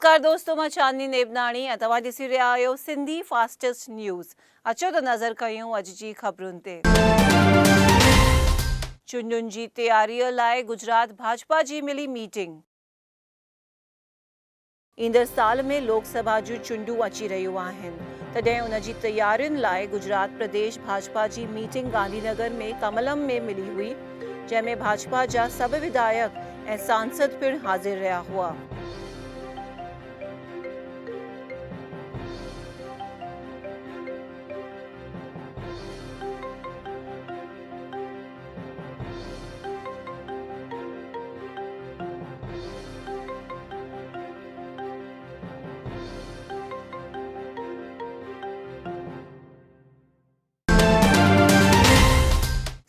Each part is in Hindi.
नमस्कार दोस्तों, मां चांदनी नेबनाणी ऐं तव्हां ॾिसी रहिया आहियो सिंधी फास्टेस्ट न्यूज़। अचो त नज़र कयूं अॼु जी ख़बरुनि ते। चूंडुनि जी तयारीअ लाइ गुजरात भाजपा जी मिली मीटिंग। ईंदड़ साल में लोकसभा जूं चूंडूं अची रहियूं आहिनि, तॾहिं उन जी तयारियुनि लाइ गुजरात प्रदेश भाजपा जी मीटिंग गांधीनगर में कमलम में मिली हुई, जंहिंमें भाजपा जा सभु विधायक ऐं सांसद पिणु हाज़िर रहिया हुआ।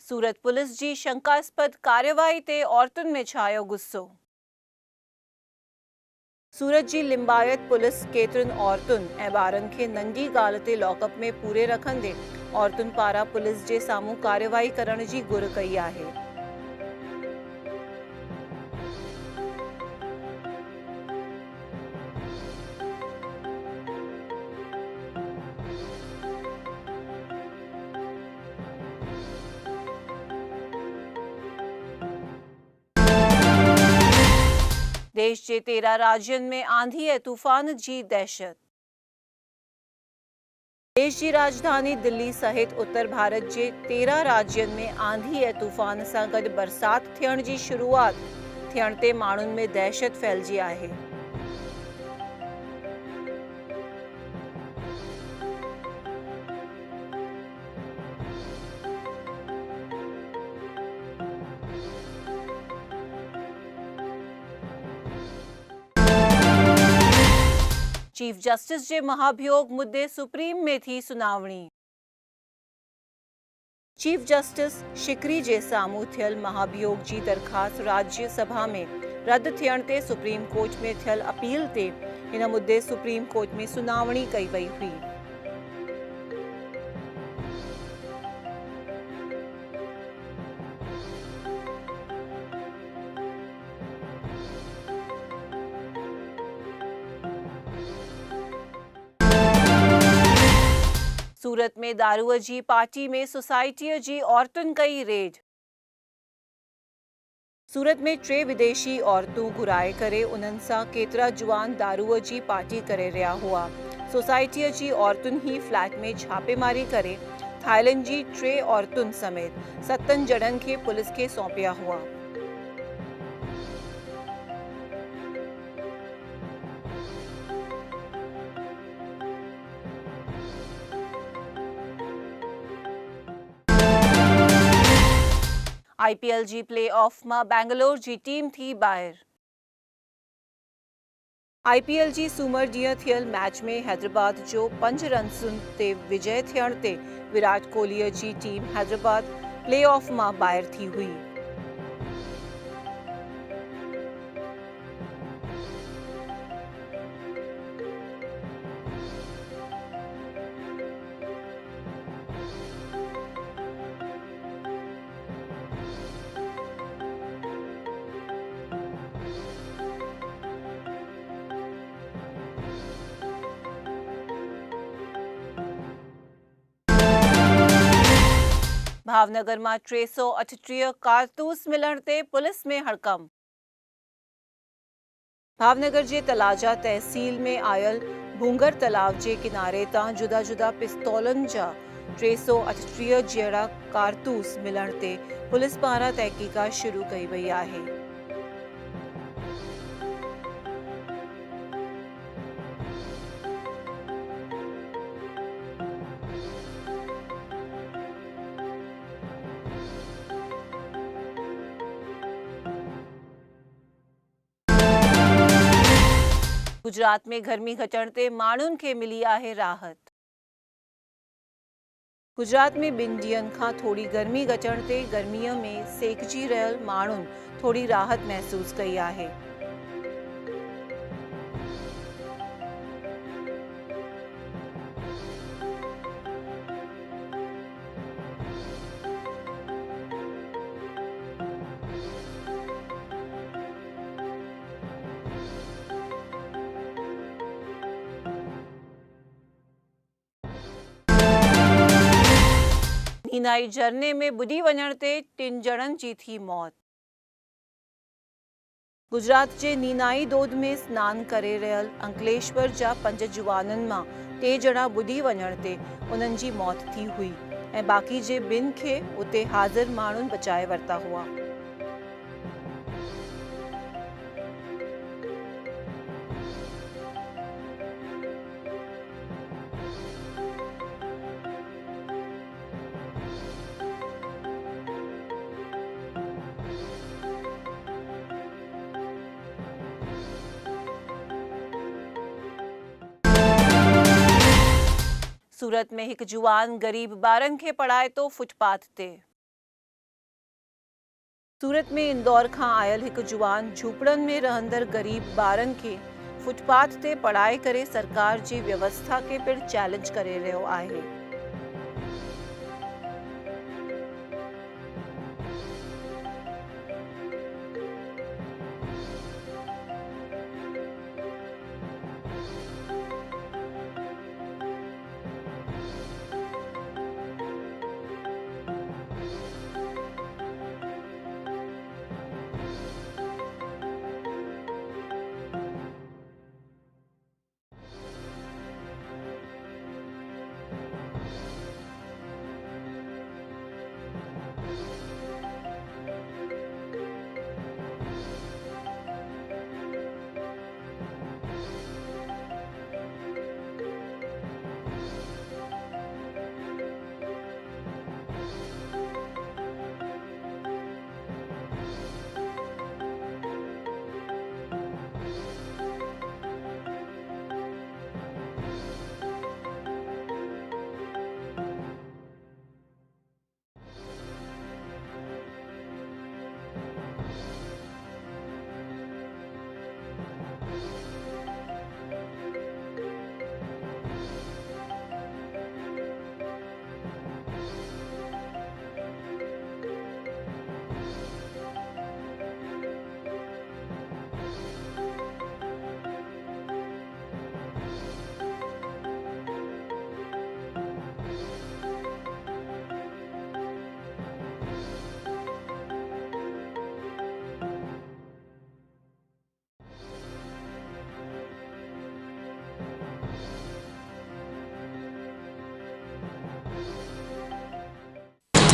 सूरत पुलिस जी शंकास्पद कार्यवाही ते औरतुनि में छायो गुस्सो। सूरत जी लिंबायत पुलिस केतिरनि औरतुनि ऐं ॿारनि खे नंढी ॻाल्हि ते लॉकअप में पूरे रखंदे औरतुनि पारां पुलिस जे साम्हूं कार्यवाही करण जी घुर कई आहे। देश जे 13 राज्यनि में आंधी ऐं तूफ़ान जी दहशत। देश जी राजधानी दिल्ली सहित उत्तर भारत जे 13 राज्यनि में आंधी ऐं तूफ़ान सां गॾु बरसाति थियण जी शुरूआत थियण ते माण्हुनि में दहशत फैलिजी आहे। चीफ जस्टिस जे महाभियोग मुद्दे सुप्रीम में थी सुनावणी। चीफ जस्टिस शिकरी जे साम्हूं थियल महाभियोग जी दरख़्वास्त राज्यसभा में रद्द थियण ते सुप्रीम कोर्ट में थियल अपील ते हिन मुद्दे सुप्रीम कोर्ट में सुनावणी कई वई हुई। सूरत में दारूअ जी पार्टी में सोसाइटीअ जी औरतुनि कई रेड। सूरत में 3 विदेशी औरतूं घुराए करे उन्हनि सां केतिरा जुवान दारूअ जी पार्टी करे रहिया हुआ। सोसाइटीअ जी औरतुनि ही फ्लैट में छापेमारी करे थाईलैंड जी 3 औरतुनि समेत 7 ॼणनि खे पुलिस खे सौंपिया हुआ। IPL जी प्ले ऑफ मां बेंगलोर जी टीम थी ॿाहिरि। IPL जी सूमर ॾींहुं थियल मैच में हैदराबाद जो 5 रन्सुनि ते विजय थियण ते विराट कोहलीअ जी टीम हैदराबाद प्ले ऑफ मां ॿाहिरि थी हुई। भावनगर में 338 कारतूस मिलण ते पुलिस में हड़कंप। भावनगर जे तलाजा तहसील में आयल भूंगर तालाब जे किनारे तां जुदा जुदा पिस्तौलनि जा 338 जहिड़ा कारतूस मिलण ते पुलिस पारां तहकीकात शुरू कई वई आहे। गुजरात में गर्मी घटण ते माण्हुनि खे मिली आहे राहत। गुजरात में 2 ॾींहनि खां थोड़ी गर्मी घटण ते गर्मीअ में सेकजी रहियल माण्हुनि थोड़ी राहत महसूस कई आहे। नीनाई झरने में बुडी वञण ते 3 ॼणनि जी थी मौत। गुजरात जे नीनाई डोद में स्नान करे रहियल अंकलेश्वर जा 5 जुवाननि मां 3 ॼणा बुडी वञण ते उन्हनि जी मौत थी हुई ऐं बाक़ी जे 2 खे उते हाज़िर माण्हुनि बचाए वरिता हुआ। सूरत में एक जुवान गरीब ॿारनि खे पढ़ाए तो फुटपाथ ते। सूरत में इंदौर खां आयल एक जुवान झूपड़नि में रहंदड़ गरीब ॿारनि खे फुटपाथ ते पढ़ाए करे सरकार जी व्यवस्था खे पिणु चैलेंज करे रहियो आहे।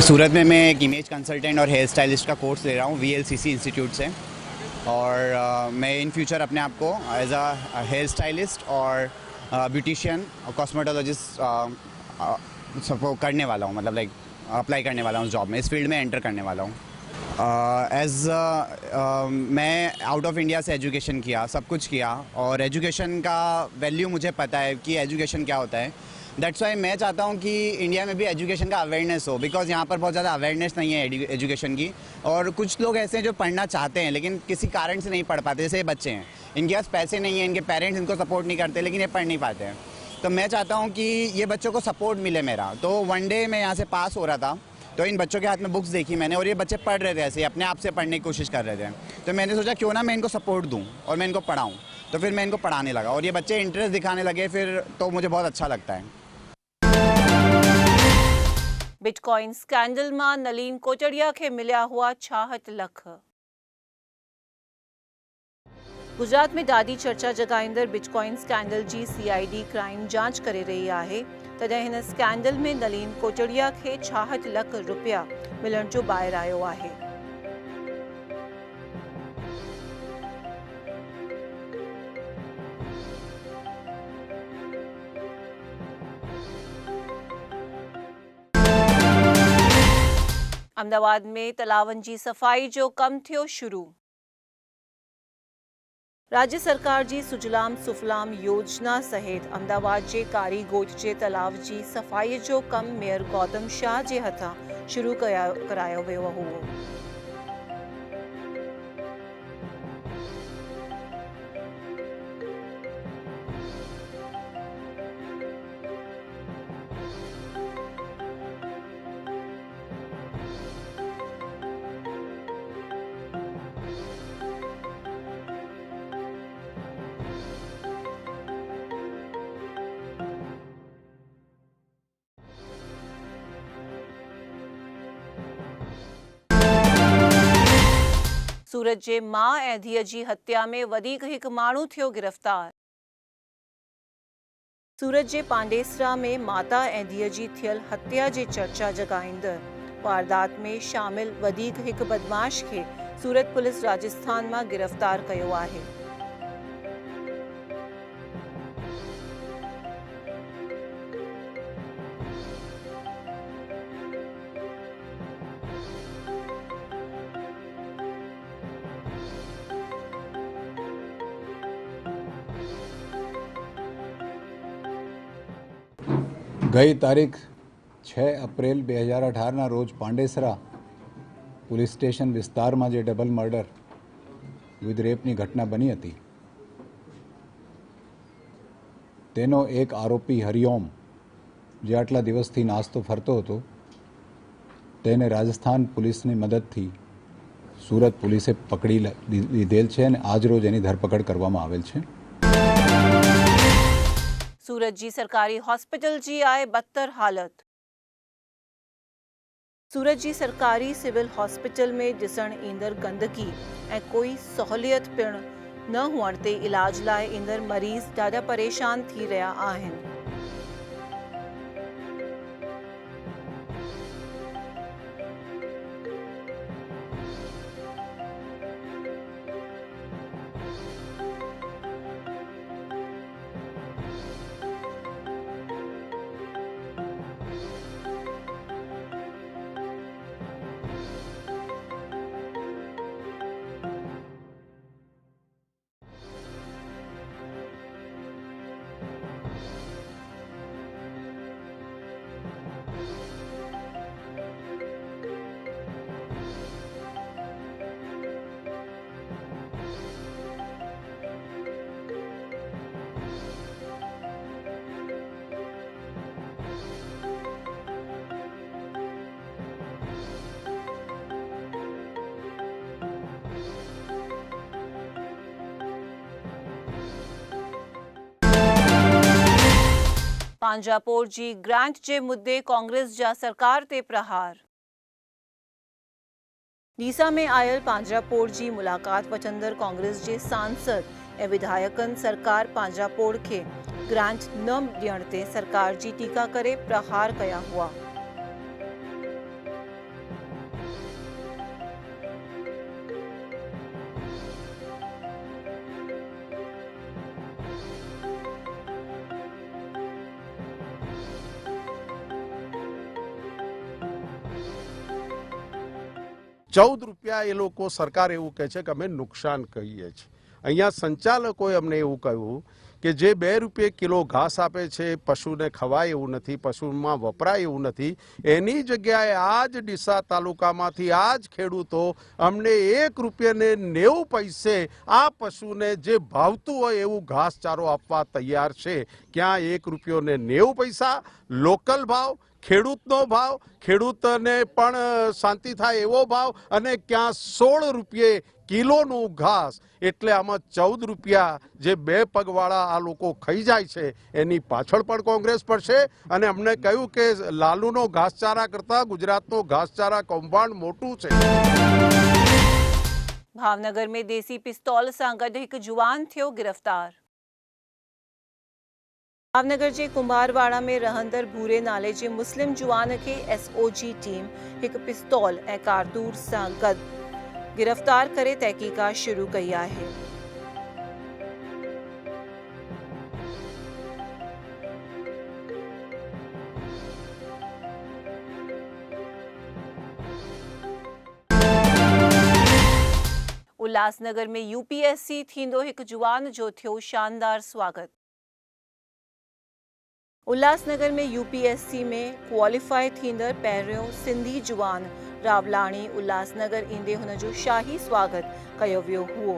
सूरत में मैं एक इमेज कंसल्टेंट और हेयर स्टाइलिस्ट का कोर्स ले रहा हूँ VLCC इंस्टीट्यूट से। और मैं इन फ्यूचर अपने आप को एज अ हेयर स्टाइलिस्ट और ब्यूटिशियन और कॉस्मेटोलॉजिस्ट सब करने वाला हूँ, मतलब लाइक अप्लाई करने वाला हूँ जॉब में, इस फील्ड में एंटर करने वाला हूँ। मैं आउट ऑफ इंडिया से एजुकेशन किया, सब कुछ किया, और एजुकेशन का वैल्यू मुझे पता है कि एजुकेशन क्या होता है। दैट्स वाई मैं चाहता हूँ कि इंडिया में भी एजुकेशन का अवेयरनेस हो, बिकॉज यहाँ पर बहुत ज़्यादा अवेयरनेस नहीं है एजुकेशन की। और कुछ लोग ऐसे हैं जो पढ़ना चाहते हैं लेकिन किसी कारण से नहीं पढ़ पाते, जैसे ये बच्चे हैं, इनके पास पैसे नहीं हैं, इनके पेरेंट्स इनको सपोर्ट नहीं करते, लेकिन ये पढ़ नहीं पाते हैं। तो मैं चाहता हूँ कि ये बच्चों को सपोर्ट मिले मेरा। तो वन डे मैं यहाँ से पास हो रहा था, तो इन बच्चों के हाथ में बुक्स देखी मैंने, और ये बच्चे पढ़ रहे थे, ऐसे अपने आप से पढ़ने की कोशिश कर रहे थे। तो मैंने सोचा क्यों ना मैं इनको सपोर्ट दूँ और मैं इनको पढ़ाऊँ। तो फिर मैं इनको पढ़ाने लगा और ये बच्चे इंटरेस्ट दिखाने लगे फिर, तो मुझे बहुत अच्छा लगता है। बिटकॉइन स्कैंडल में नलीन कोटड़िया के मिलिया हुआ 66 लाख। गुजरात में ॾाढी चर्चा जगाईंदड़ बिटकॉइन स्कैंडल जी CID क्राइम जांच करे रही आहे। तॾहिं हिन स्कैंडल में नलीन कोटड़िया के 66 लाख रुपया मिलण जो ॿाहिरि आयो आहे। अहमदाबाद में तलावनि जी सफ़ाई जो कम थियो शुरू। राज्य सरकार जी सुजलाम सुफलाम योजना सहित अहमदाबाद जे कारी ॻोठ जे तलाव जी सफ़ाई जो कम मेयर गौतम शाह जे हथां शुरू करायो वियो हुओ। सूरत जे माउ ऐं धीअ जी हत्या में वधीक हिकु माण्हू थियो गिरफ़्तार। सूरत जे पांडेसरा में माता ऐं धीअ जी थियल हत्या जे चर्चा जगाईंदड़ वारदात में शामिल वधीक हिकु बदमाश खे सूरत पुलिस राजस्थान मां गिरफ़्तार कयो आहे। ગઈ તારીખ 6 એપ્રિલ 2018ના રોજ પાંડેસરા પોલીસ સ્ટેશન વિસ્તારમાં જે ડબલ મર્ડર વિથ રેપની ઘટના બની હતી તેનો એક આરોપી હરિઓમ જે આટલા દિવસથી નાસ્તો ફરતો હતો તેને રાજસ્થાન પોલીસની મદદથી સુરત પોલીસે પકડી લીધેલ છે અને આજરોજ એની ધરપકડ કરવામાં આવેલ છે। सूरत जी सरकारी हॉस्पिटल जी आए बदतर हालत। सूरत जी सरकारी सिविल हॉस्पिटल में ॾिसण ईंदड़ गंदगी ऐं कोई सहूलियत पिण न हुअण ते इलाज लाइ ईंदड़ मरीज़ ॾाढा परेशान थी रहिया आहिनि। पांजापोर जी ग्रांट जे मुद्दे कांग्रेस जा सरकार ते प्रहार। डीसा में आयल पांजापोर जी मुलाकात वठंदड़ कांग्रेस जे सांसद ऐं विधायकनि सरकार पांजापोर खे ग्रांट न ॾियण ते सरकार जी टीका करे प्रहार कया हुआ। ₹14 એ લોકો સરકાર એવું કહે છે કે અમે નુકસાન કહીએ છીએ। અહીંયા સંચાલકોએ અમને એવું કહ્યું કે જે ₹2 કિલો ઘાસ આપે છે પશુને ખવાય એવું નથી, પશુમાં વપરાય એવું નથી, એની જગ્યાએ આ જ ડીસા તાલુકામાંથી આ જ ખેડૂતો અમને ₹1.90 આ પશુને જે ભાવતું હોય એવું ઘાસચારો આપવા તૈયાર છે। ક્યાં ₹1.90 લોકલ ભાવ, ખેડૂતનો ભાવ, ખેડૂતને પણ શાંતિ થાય એવો ભાવ, અને ક્યાં ₹16 કિલોનું ઘાસ। એટલે આમાં ₹14 જે 2 પગવાળા આ લોકો ખાઈ જાય છે એની પાછળ પણ કોંગ્રેસ પડશે। અને અમને કહ્યું કે લાલુનો ઘાસચારા કરતા ગુજરાતનો ઘાસચારા કૌભાંડ મોટું છે। भावनगर में देसी पिस्तौल सां गॾु हिकु जुवान थियो गिरफ़्तार। भावनगर जे कुंभारवाड़ा में रहंदड़ भूरे नाले जे मुस्लिम जुवान खे SOG टीम हिकु पिस्तौल ऐं कारतूस सां गॾु गिरफ़्तार करे तहक़ीक़ात शुरू कई आहे। उल्हासनगर में UPSC थींदो हिकु जुवान जो थियो शानदार स्वागत। उल्हासनगर में UPSC में क्वालिफाई थींदड़ पहिरियों सिंधी जुवान रावलाणी उल्हासनगर ईंदे हुन जो शाही स्वागत कयो वियो हुओ।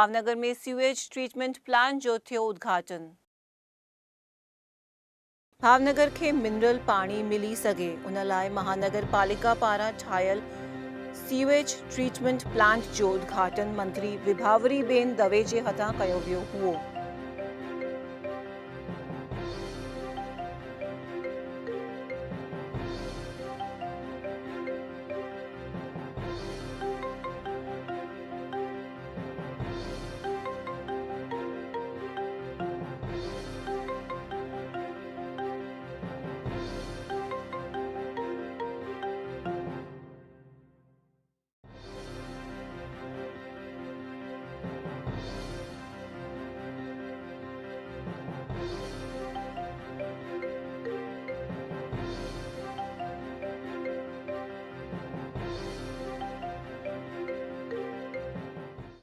भावनगर में सीवेज ट्रीटमेंट प्लांट जो थियो उद्घाटन। भावनगर के मिनरल पानी मिली सके उन लाइ महानगर पालिका पारा ठायल सीवेज ट्रीटमेंट प्लांट जो उद्घाटन मंत्री विभावरीबेन दवे जे हथां कयो वियो हुओ।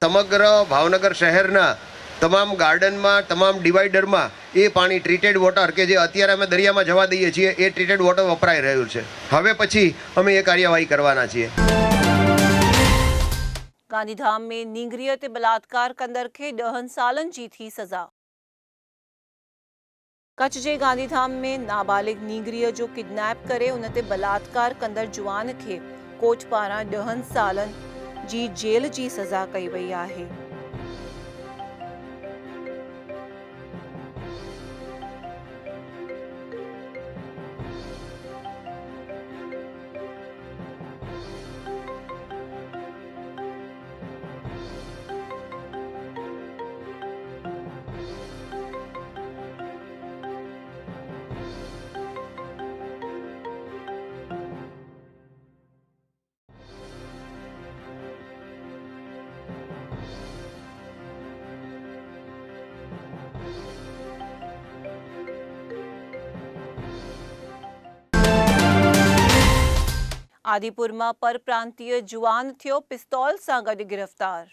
સમગ્ર ભાવનગર શહેરના તમામ ગાર્ડનમાં તમામ ડિવાઈડરમાં એ પાણી ટ્રીટેડ વોટર કે જે અત્યારે અમે દરિયામાં જવા દઈએ છીએ એ ટ્રીટેડ વોટર વપરાઈ રહ્યું છે। હવે પછી અમે એ કાર્યવાહી કરવાના છીએ। गांधीधाम में नींगरीअ ते बलात्कार कंदड़ खे 10 सालन जी थी सज़ा। कच्छ जे गांधीधाम में नाबालिग नींगरीअ जो किडनैप करे उन ते बलात्कार कंदड़ जुआन खे कोर्ट पारां 10 सालन जी जेल जी सज़ा कई वई आहे। आदिपुर में परप्रांतीय जुआन थियो पिस्तौल सां गॾु गिरफ्तार।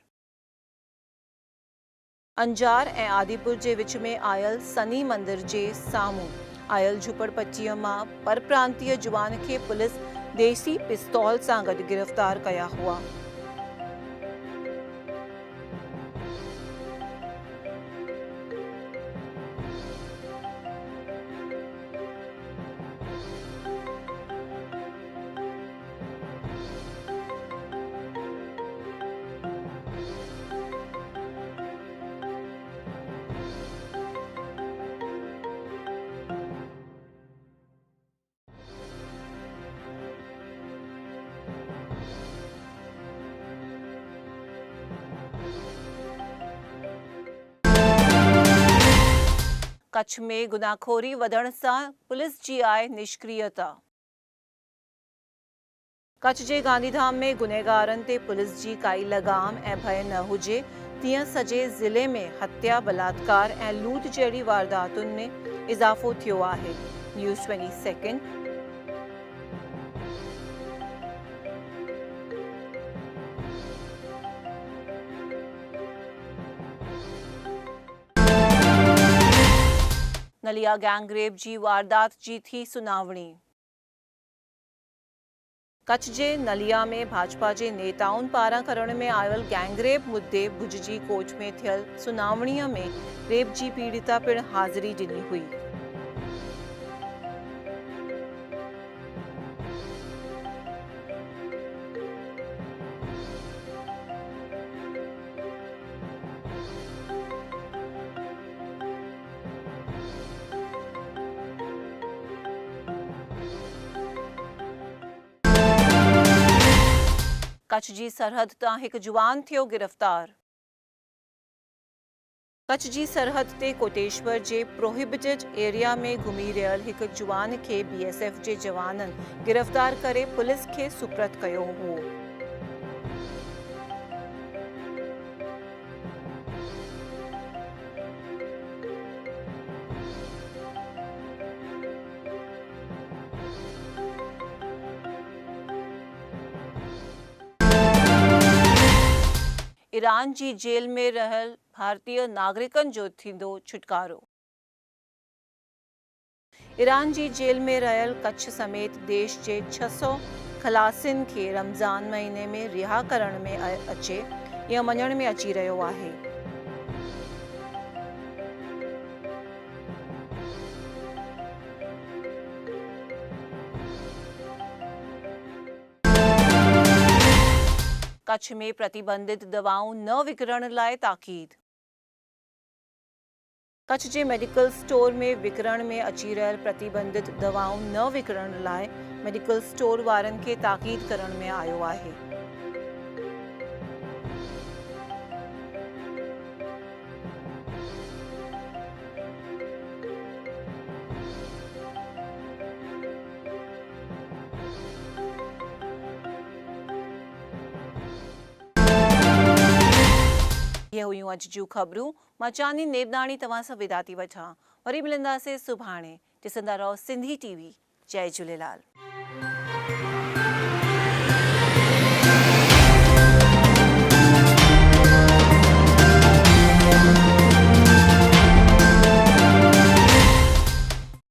अंजार ऐं आदिपुर जे विच में आयल सनी मंदिर जे साम्हूं आयल झुपड़पट्टीअ मां परप्रांतीय जुआन खे पुलिस देसी पिस्तौल सां गॾु गिरफ्तार कया हुआ। कच्छ में गुनाखोरी वधण सां पुलिस जी आहे निष्क्रियता। कच्छ जे गांधीधाम में गुनहगारनि ते पुलिस जी काई लगाम ऐं भय न हुजे तीअं सॼे ज़िले में हत्या बलात्कार ऐं लूट जहिड़ी वारदातुनि में इज़ाफ़ो थियो आहे। न्यूज़ 22 नलिया गैंगरेप जी वारदात जी थी सुनावणी। कच्छ जे नलिया में भाजपा जे नेताउनि पारां करण में आयल गैंगरेप मुद्दे भुज जी कोर्ट में थियल सुनावणीअ में रेप जी पीड़िता पिण हाज़िरी ॾिनी हुई। कच्छ जी सरहद तां हिकु जुवान थियो गिरफ़्तार। कच्छ जी सरहद ते कोटेश्वर जे प्रोहिबिटेड एरिया में घुमी रहियल हिकु जुवान खे BSF जे जवाननि गिरफ़्तार करे पुलिस खे सुपुर्द कयो हो। ईरान जी जेल में रहल भारतीय नागरिकन जो थींदो छुटकारो। ईरान जी जेल में रहल कच्छ समेत देश जे 600 खलासिन के रमज़ान महीने में रिहा करण में अचे या मञण में अची रहियो आहे। कच्छ में प्रतिबंधित दवाऊं न विकिरण लाइ ताकीद। कच्छ जे मेडिकल स्टोर में विकिरण में अची रहियल प्रतिबंधित दवाऊं न विकिरण लाइ मेडिकल स्टोर वारनि खे ताकीद करण में आयो आहे। ये हुयूं अॼु जूं ख़बरूं। मां चांदनी नेबनाणी तव्हां सां विदा थी वठां। वरी मिलंदासीं सुभाणे। ॾिसंदा रहो सिंधी टीवी। जय झूलेलाल।